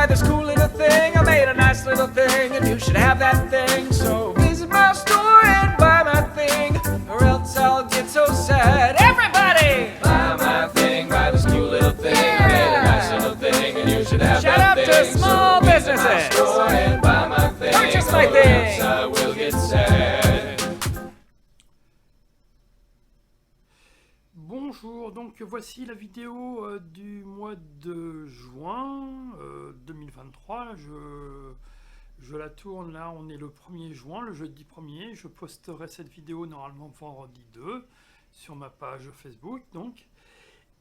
buy this cool little thing. I made a nice little thing, and you should have that thing. So visit my store and buy my thing, or else I'll get so sad. Everybody, buy my thing, buy this cool little thing. I made a nice little thing, and you should have Shout that out thing. to small so visit businesses. my store and buy my thing, Purchase my or thing. else I will get sad. Bonjour, donc voici la vidéo du mois de juin 2023. Je la tourne là, on est le 1er juin, le jeudi 1er. Je posterai cette vidéo normalement vendredi 2 sur ma page Facebook. Donc.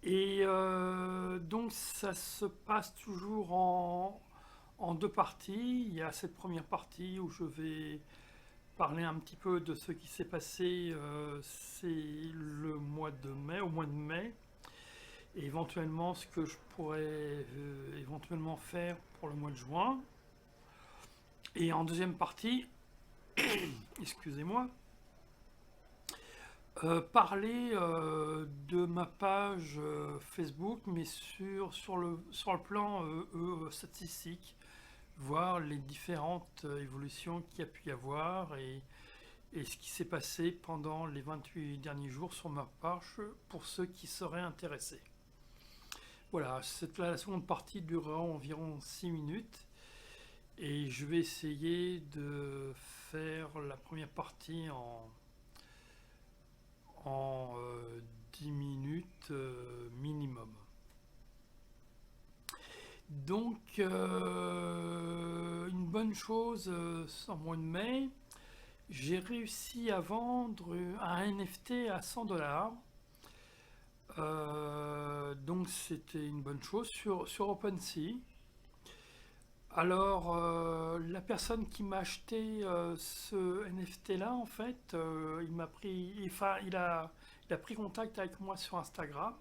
Et donc ça se passe toujours en deux parties. Il y a cette première partie où je vais parler un petit peu de ce qui s'est passé c'est le mois de mai, au mois de mai, et éventuellement ce que je pourrais éventuellement faire pour le mois de juin. Et en deuxième partie, excusez-moi, parler de ma page Facebook, mais sur le plan statistique, voir les différentes évolutions qu'il y a pu y avoir et ce qui s'est passé pendant les 28 derniers jours sur ma page pour ceux qui seraient intéressés. Voilà, la seconde partie durera environ 6 minutes et je vais essayer de faire la première partie en 10 minutes minimum. Donc, une bonne chose en mois de mai, j'ai réussi à vendre un NFT à 100 $. Donc, c'était une bonne chose sur OpenSea. Alors, la personne qui m'a acheté ce NFT là, en fait, il a pris contact avec moi sur Instagram.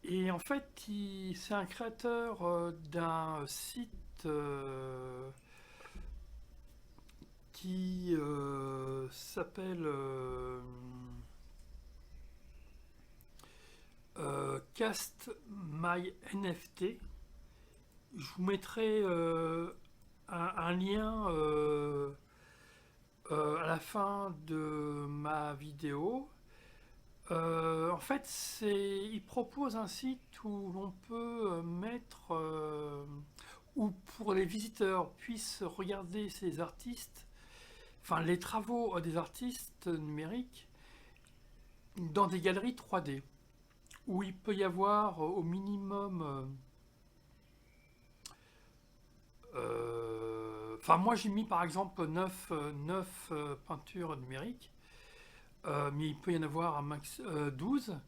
Et en fait, c'est un créateur d'un site qui s'appelle Cast My NFT. Je vous mettrai un lien à la fin de ma vidéo. En fait, il propose un site où l'on peut mettre, où pour les visiteurs puissent regarder ces artistes, enfin les travaux des artistes numériques dans des galeries 3D, où il peut y avoir au minimum, enfin moi j'ai mis par exemple 9 peintures numériques. Mais il peut y en avoir un max 12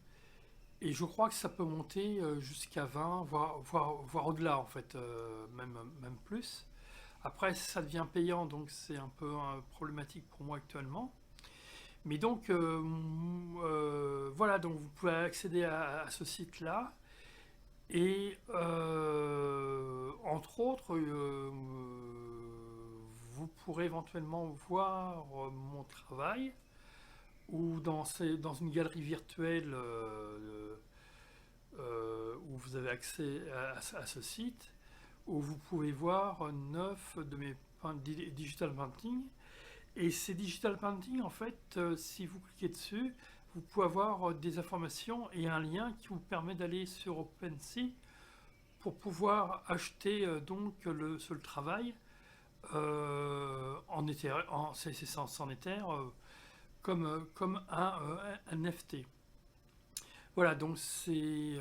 et je crois que ça peut monter jusqu'à 20 voire au-delà en fait, même plus. Après ça devient payant, donc c'est un peu problématique pour moi actuellement, mais donc voilà, donc vous pouvez accéder à ce site là et entre autres vous pourrez éventuellement voir mon travail, ou dans une galerie virtuelle où vous avez accès à ce site, où vous pouvez voir 9 de mes digital painting. Et ces digital painting, en fait, si vous cliquez dessus, vous pouvez avoir des informations et un lien qui vous permet d'aller sur OpenSea pour pouvoir acheter donc le travail en Ether, sans Ether, comme un NFT. Voilà, donc c'est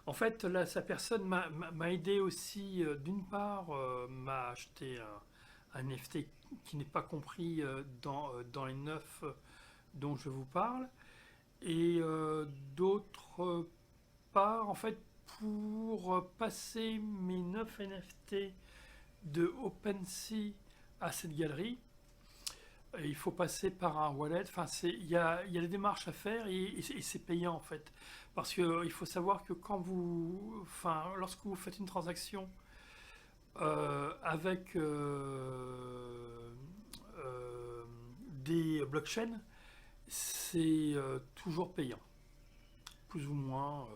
en fait là, sa personne m'a aidé aussi. D'une part, m'a acheté un NFT qui n'est pas compris dans les 9 dont je vous parle, et d'autre part, en fait, pour passer mes 9 NFT de OpenSea à cette galerie, il faut passer par un wallet. Enfin, il y a des démarches à faire et c'est payant en fait, parce que il faut savoir que lorsque vous faites une transaction avec des blockchains, c'est toujours payant, plus ou moins.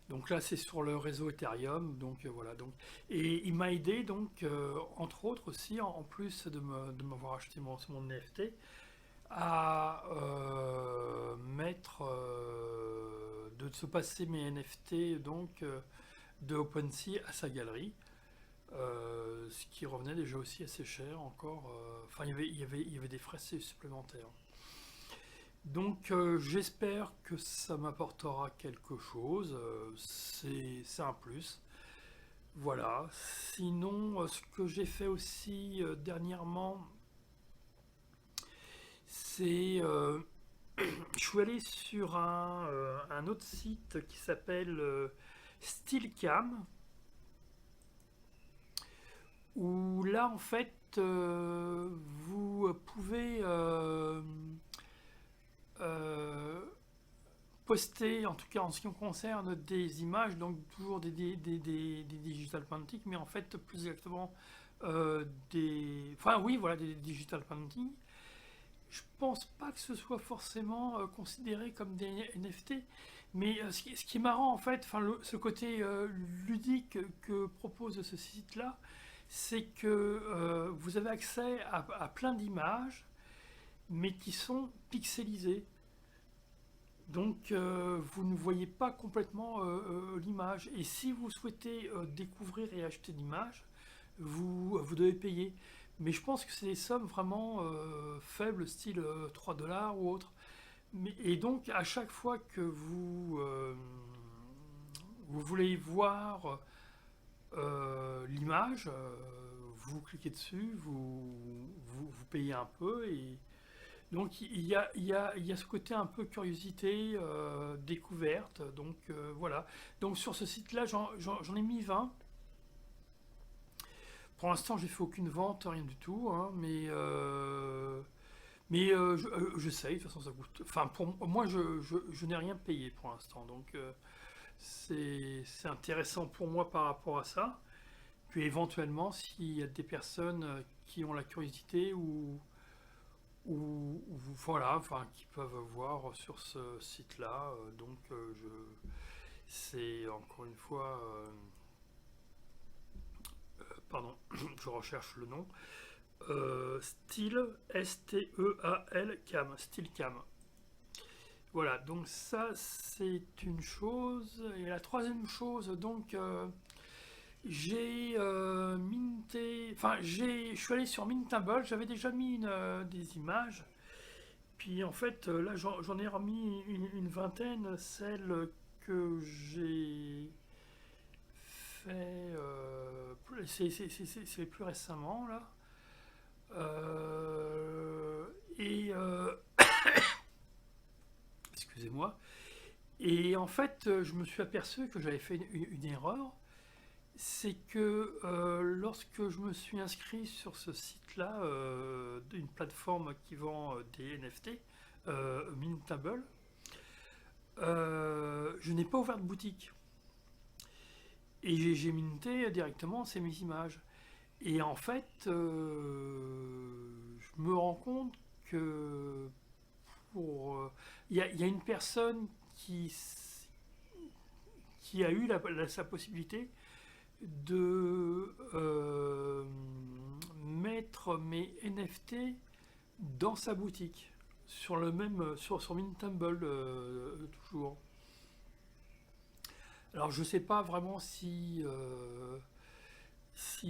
Donc là, c'est sur le réseau Ethereum. Donc voilà. Donc, et il m'a aidé, donc, entre autres aussi, en plus de m'avoir acheté mon NFT, à mettre, de se passer mes NFT donc, de OpenSea à sa galerie. Ce qui revenait déjà aussi assez cher encore. Enfin, il y avait des frais supplémentaires. Donc j'espère que ça m'apportera quelque chose. C'est un plus. Voilà. Sinon, ce que j'ai fait aussi dernièrement, c'est je suis allé sur un autre site qui s'appelle Steelcam, où là en fait vous pouvez euh, poster, en tout cas en ce qui me concerne, des images, donc toujours des digital painting, mais en fait plus exactement enfin oui, voilà, des digital painting. Je pense pas que ce soit forcément considéré comme des NFT, mais ce qui est marrant en fait, enfin, ce côté ludique que propose ce site-là, c'est que vous avez accès à plein d'images, mais qui sont pixelisées. Donc vous ne voyez pas complètement l'image. Et si vous souhaitez découvrir et acheter l'image, vous devez payer. Mais je pense que c'est des sommes vraiment faibles, style 3 dollars ou autre. Et donc à chaque fois que vous voulez voir l'image, vous cliquez dessus, vous payez un peu. Et donc il y a ce côté un peu curiosité, découverte. Donc voilà. Donc sur ce site-là, j'en ai mis 20. Pour l'instant, j'ai fait aucune vente, rien du tout, hein, mais j'essaye, de toute façon ça coûte. Enfin, pour moi, je n'ai rien payé pour l'instant, donc c'est intéressant pour moi par rapport à ça. Puis éventuellement, s'il y a des personnes qui ont la curiosité ou voilà, enfin, qui peuvent voir sur ce site-là, donc c'est encore une fois. Pardon, je recherche le nom. Steel, S-T-E-A-L, Cam, Steelcam. Voilà, donc ça c'est une chose. Et la troisième chose, donc j'ai minté, enfin je suis allé sur Mintable, j'avais déjà mis des images. Puis en fait là j'en ai remis une vingtaine, celles que j'ai fait, c'est plus récemment là. Et excusez-moi. Et en fait, je me suis aperçu que j'avais fait une erreur. C'est que lorsque je me suis inscrit sur ce site-là, d'une plateforme qui vend des NFT, Mintable, je n'ai pas ouvert de boutique. Et j'ai minté directement c'est mes images. Et en fait, je me rends compte que il y a une personne qui a eu sa possibilité de mettre mes NFT dans sa boutique sur le même sur Mintable toujours. Alors je sais pas vraiment si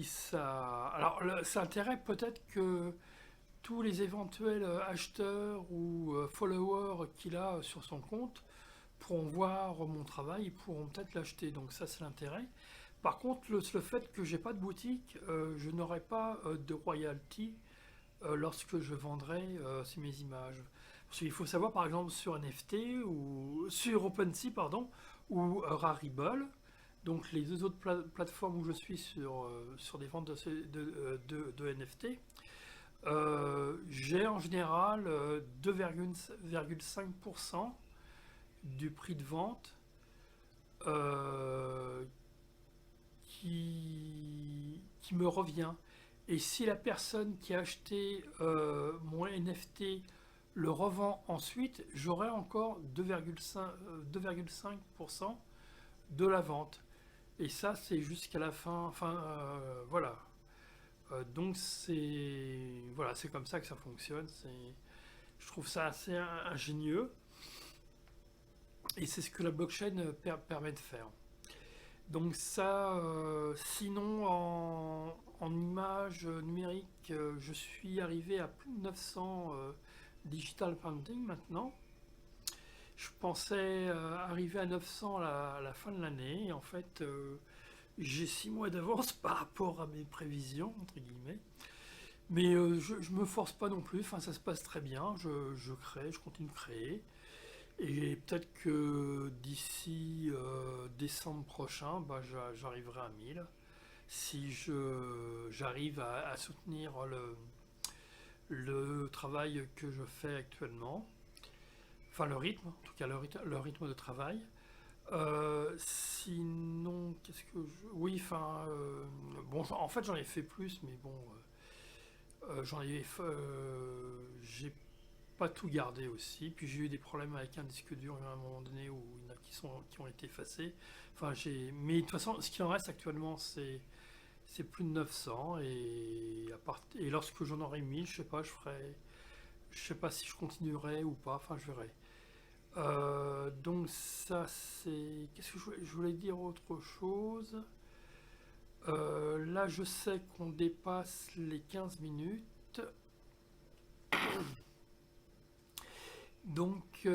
ça. Alors ça intéresse peut-être que tous les éventuels acheteurs ou followers qu'il a sur son compte pourront voir mon travail, ils pourront peut-être l'acheter. Donc ça c'est l'intérêt. Par contre, le fait que j'ai pas de boutique, je n'aurai pas de royalty lorsque je vendrai mes images. Parce qu'il faut savoir par exemple sur NFT ou sur OpenSea pardon ou Rarible, donc les deux autres plateformes où je suis sur des ventes de NFT, j'ai en général 2,5% du prix de vente qui me revient. Et si la personne qui a acheté mon NFT le revend ensuite, j'aurai encore 2,5% de la vente. Et ça, c'est jusqu'à la fin. Enfin, voilà. Donc voilà, c'est comme ça que ça fonctionne. Je trouve ça assez ingénieux. Et c'est ce que la blockchain permet de faire. Donc ça, sinon en images numériques, je suis arrivé à plus de 900 digital painting maintenant. Je pensais arriver à 900 à la fin de l'année. Et en fait, j'ai 6 mois d'avance par rapport à mes prévisions, entre guillemets. Mais je me force pas non plus. Enfin, ça se passe très bien. Je crée, je continue de créer. Et peut-être que d'ici décembre prochain, bah, j'arriverai à 1000 si j'arrive à soutenir le travail que je fais actuellement. Enfin, le rythme, en tout cas le rythme de travail. Sinon, qu'est-ce que je... Oui, enfin... bon, en fait, j'en ai fait plus, mais bon... j'ai pas tout gardé aussi. Puis j'ai eu des problèmes avec un disque dur à un moment donné où il y en a qui ont été effacés. Enfin, mais de toute façon, ce qui en reste actuellement, c'est plus de 900. Et lorsque j'en aurai 1000, je sais pas, je sais pas si je continuerai ou pas. Enfin, je verrai. Donc ça, c'est... Qu'est-ce que je voulais dire autre chose? Là, je sais qu'on dépasse les 15 minutes. Donc,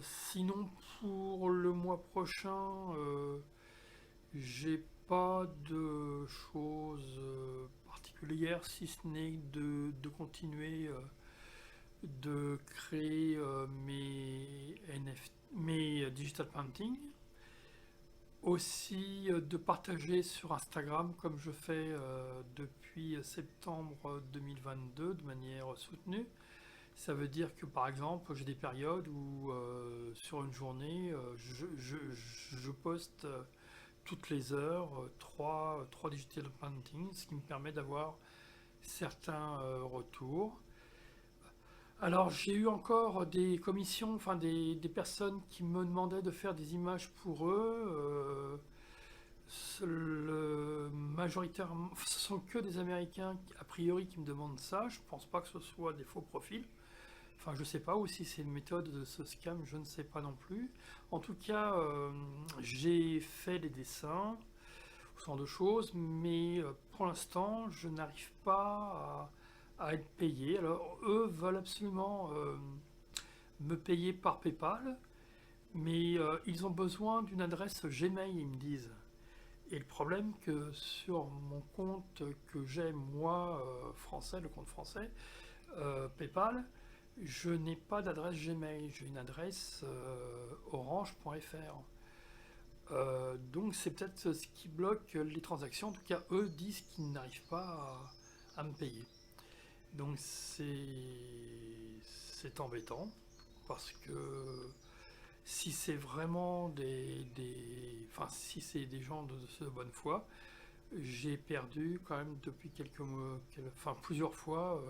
sinon, pour le mois prochain, j'ai pas de choses particulières, si ce n'est de continuer de créer mes NFT, mes digital painting. Aussi de partager sur Instagram comme je fais depuis septembre 2022 de manière soutenue. Ça veut dire que par exemple j'ai des périodes où sur une journée je poste toutes les heures trois digital paintings, ce qui me permet d'avoir certains retours. Alors j'ai eu encore des commissions, enfin des personnes qui me demandaient de faire des images pour eux. Majoritairement, ce sont que des Américains a priori qui me demandent ça. Je pense pas que ce soit des faux profils. Enfin, je sais pas, ou si c'est une méthode de ce scam, je ne sais pas non plus. En tout cas, j'ai fait des dessins, ce genre de choses, mais pour l'instant, je n'arrive pas à être payé. Alors, eux veulent absolument me payer par PayPal, mais ils ont besoin d'une adresse Gmail, ils me disent. Et le problème que sur mon compte que j'ai, moi, français, le compte français, PayPal, je n'ai pas d'adresse Gmail, j'ai une adresse orange.fr. Donc c'est peut-être ce qui bloque les transactions. En tout cas, eux disent qu'ils n'arrivent pas à me payer. Donc c'est embêtant parce que si c'est vraiment enfin si c'est des gens de bonne foi, j'ai perdu quand même depuis enfin plusieurs fois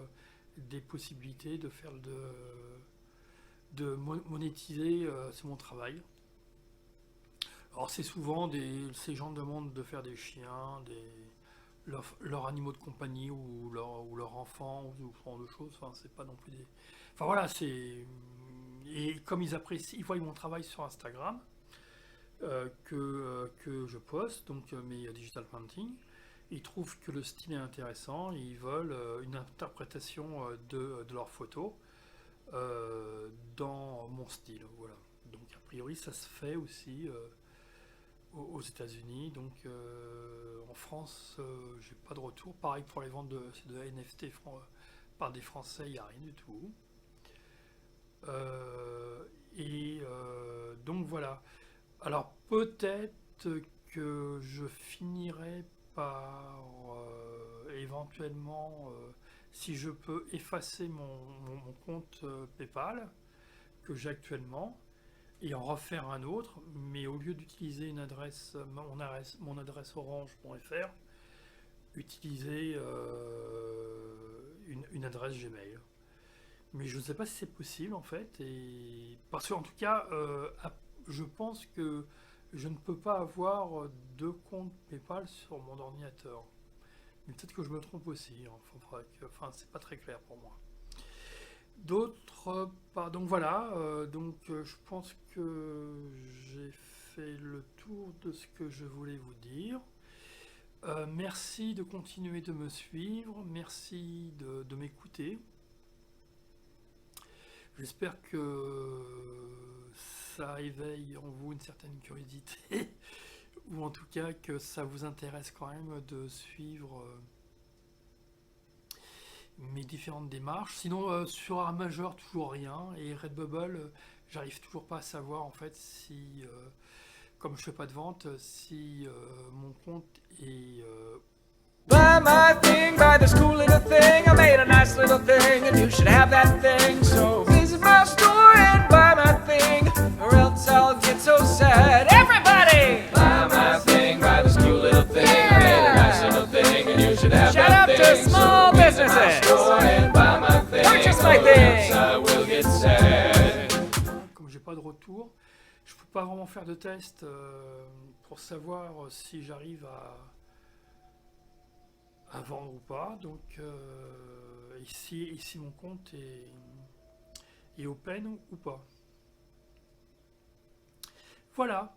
des possibilités de faire de monétiser c'est mon travail. Alors c'est souvent ces gens demandent de faire des chiens, leurs animaux de compagnie ou leurs enfants ou ce genre de choses. Enfin c'est pas non plus des. Enfin voilà et comme ils apprécient, ils voient mon travail sur Instagram que je poste donc mes digital painting. Ils trouvent que le style est intéressant et ils veulent une interprétation de leurs photos dans mon style. Voilà. Donc a priori ça se fait aussi aux États-Unis. Donc en France, j'ai pas de retour. Pareil pour les ventes de NFT par des Français, il n'y a rien du tout. Donc voilà. Alors peut-être que je finirai par éventuellement, si je peux, effacer mon compte PayPal que j'ai actuellement et en refaire un autre, mais au lieu d'utiliser mon adresse orange.fr, utiliser une adresse Gmail. Mais je ne sais pas si c'est possible en fait, parce qu'en tout cas, je pense que je ne peux pas avoir deux comptes PayPal sur mon ordinateur. Mais peut-être que je me trompe aussi. Enfin, c'est pas très clair pour moi. D'autres part. Donc voilà. Je pense que j'ai fait le tour de ce que je voulais vous dire. Merci de continuer de me suivre. Merci de m'écouter. J'espère que ça éveille en vous une certaine curiosité, ou en tout cas que ça vous intéresse quand même de suivre mes différentes démarches. Sinon, sur art majeur, toujours rien. Et Redbubble, j'arrive toujours pas à savoir en fait si, comme je fais pas de vente, si mon compte est Buy my thing, buy this cool little thing. I made a nice little thing, and you should have that thing. So visit my store and buy my thing, or else I'll get so sad. Everybody! Buy my thing, buy this cool little thing. I made a nice little thing, and you should have that thing. Shout out to small businesses! Visit my store and buy my thing, purchase my thing! Or else I will get sad. Comme j'ai pas de retour, je peux pas vraiment faire de test pour savoir si j'arrive à vendre ou pas. Donc ici mon compte est open ou pas. Voilà.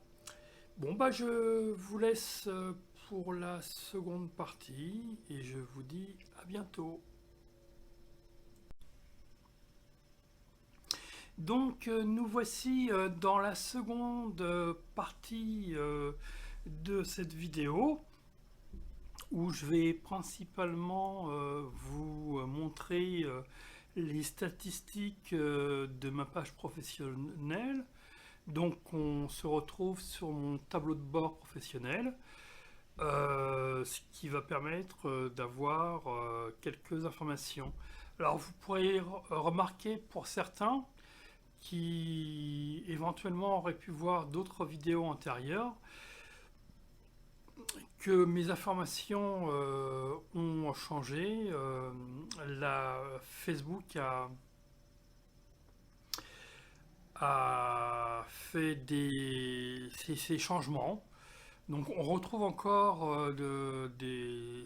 Bon bah je vous laisse pour la seconde partie et je vous dis à bientôt. Donc nous voici dans la seconde partie de cette vidéo où je vais principalement vous montrer les statistiques de ma page professionnelle. Donc on se retrouve sur mon tableau de bord professionnel, ce qui va permettre d'avoir quelques informations. Alors vous pourrez remarquer pour certains qui éventuellement auraient pu voir d'autres vidéos antérieures que mes informations ont changé. Facebook a fait ces changements. Donc on retrouve encore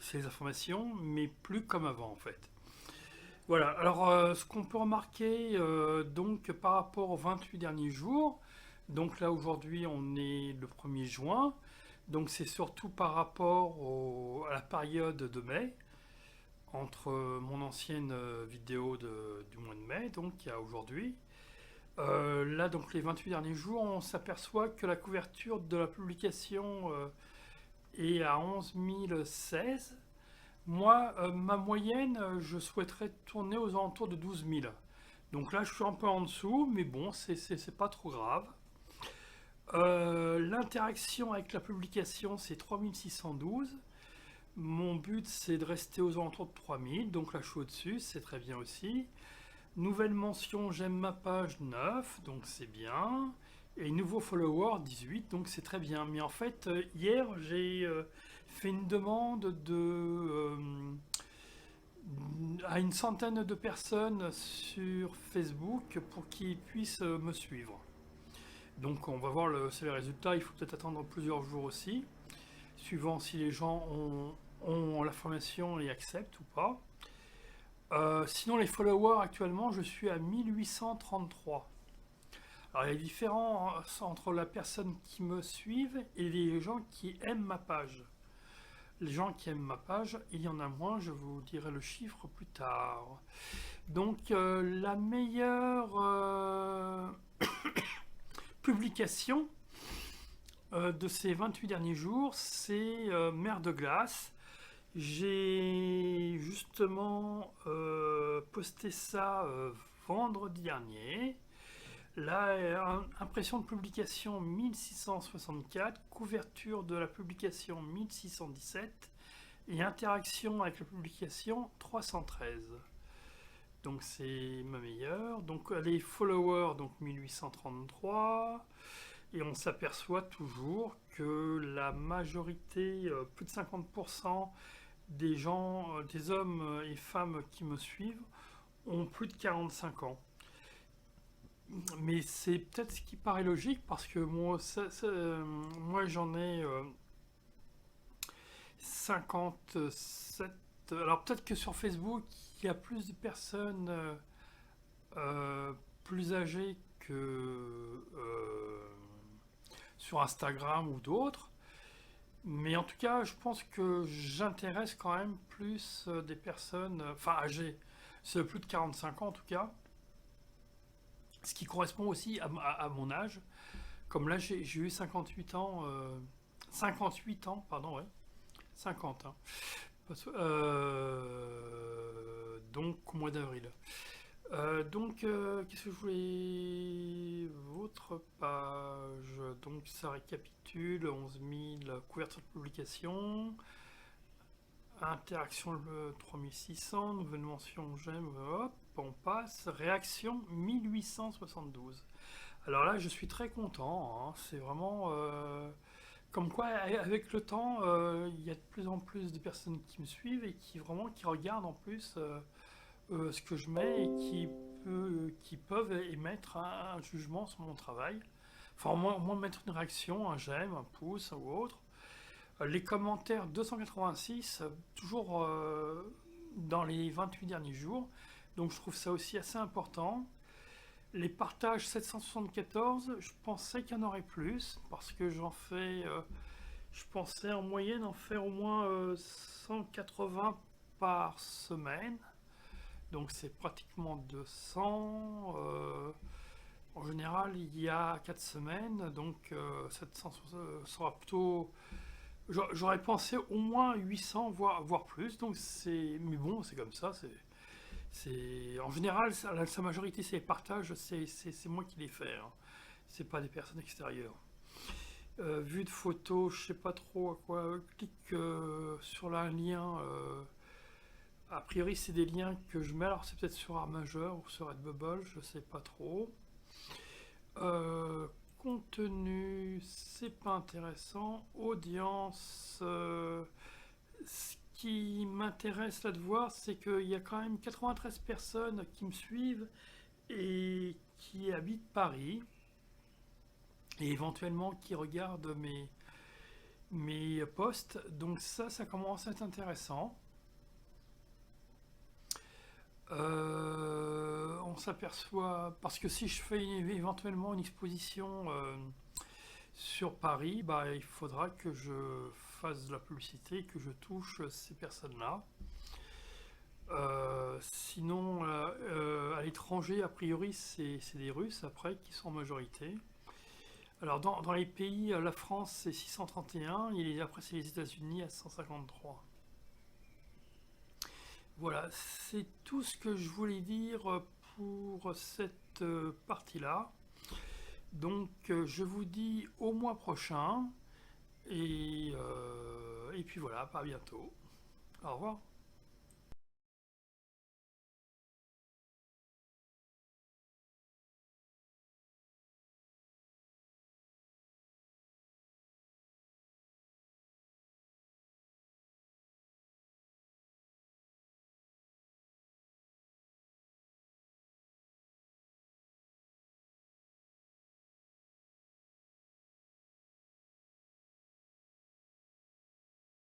ces informations, mais plus comme avant en fait. Voilà, alors ce qu'on peut remarquer donc par rapport aux 28 derniers jours, donc là aujourd'hui on est le 1er juin, donc c'est surtout par rapport à la période de mai, entre mon ancienne vidéo du mois de mai, donc il y a aujourd'hui. Là donc les 28 derniers jours, on s'aperçoit que la couverture de la publication est à 11 016. Moi, ma moyenne, je souhaiterais tourner aux alentours de 12 000. Donc là, je suis un peu en dessous, mais bon, c'est pas trop grave. L'interaction avec la publication, c'est 3612. Mon but, c'est de rester aux alentours de 3000. Donc là, je suis au-dessus, c'est très bien aussi. Nouvelle mention, j'aime ma page 9, donc c'est bien. Et nouveau follower 18, donc c'est très bien. Mais en fait, hier, j'ai fait une demande à une centaine de personnes sur Facebook pour qu'ils puissent me suivre. Donc on va voir les résultats, il faut peut-être attendre plusieurs jours aussi, suivant si les gens ont la formation et acceptent ou pas. Sinon les followers actuellement, je suis à 1833. Alors il y a une différence entre la personne qui me suivent et les gens qui aiment ma page. Les gens qui aiment ma page, il y en a moins, je vous dirai le chiffre plus tard. Donc la meilleure publication de ces 28 derniers jours, c'est Mer de glace. J'ai justement posté ça vendredi dernier. Là, impression de publication 1664, couverture de la publication 1617 et interaction avec la publication 313. Donc c'est ma meilleure. Donc les followers, donc 1833. Et on s'aperçoit toujours que la majorité, plus de 50% des gens, des hommes et femmes qui me suivent ont plus de 45 ans. mais c'est peut-être ce qui paraît logique parce que moi j'en ai 57. Alors peut-être que sur Facebook, il y a plus de personnes plus âgées que sur Instagram ou d'autres. Mais en tout cas, je pense que j'intéresse quand même plus des personnes, enfin âgées, c'est plus de 45 ans en tout cas, ce qui correspond aussi à mon âge. Comme là, j'ai eu 58 ans, 58 ans, pardon, ouais, 50, hein. Donc au mois d'avril. Qu'est-ce que je voulais... Votre page, donc ça récapitule, 11 000 couvertures de publication, interaction le 3600, nouvelle mention, j'aime, hop, on passe, réaction 1872. Alors là, je suis très content, hein, c'est vraiment... comme quoi, avec le temps, il y a de plus en plus de personnes qui me suivent et qui regardent en plus ce que je mets et qui peuvent émettre un jugement sur mon travail. Enfin, au moins mettre une réaction, un j'aime, un pouce ou autre. Les commentaires 286, toujours dans les 28 derniers jours. Donc je trouve ça aussi assez important. Les partages 774, je pensais qu'il y en aurait plus parce que j'en fais, je pensais en moyenne en faire au moins 180 par semaine. Donc c'est pratiquement 200. En général, il y a 4 semaines, donc 700 sera plutôt... J'aurais pensé au moins 800, voire plus. Donc mais bon, c'est comme ça. En général, sa majorité, c'est les partages, c'est moi qui les fais. Hein. C'est pas des personnes extérieures. Vue de photos, je sais pas trop à quoi. Clique sur un lien. A priori, c'est des liens que je mets. Alors, c'est peut-être sur Artmajor ou sur Redbubble, je sais pas trop. Contenu, c'est pas intéressant. Audience, ce qui m'intéresse là de voir, c'est qu'il y a quand même 93 personnes qui me suivent et qui habitent Paris et éventuellement qui regardent mes posts. Donc ça commence à être intéressant. On s'aperçoit, parce que si je fais éventuellement une exposition sur Paris, bah, il faudra que je fasse de la publicité, que je touche ces personnes-là. Sinon, à l'étranger, a priori, c'est des Russes après qui sont en majorité. Alors dans les pays, la France c'est 631, et après c'est les États-Unis à 153. Voilà, c'est tout ce que je voulais dire pour cette partie-là. Donc je vous dis au mois prochain et puis voilà, à bientôt. Au revoir.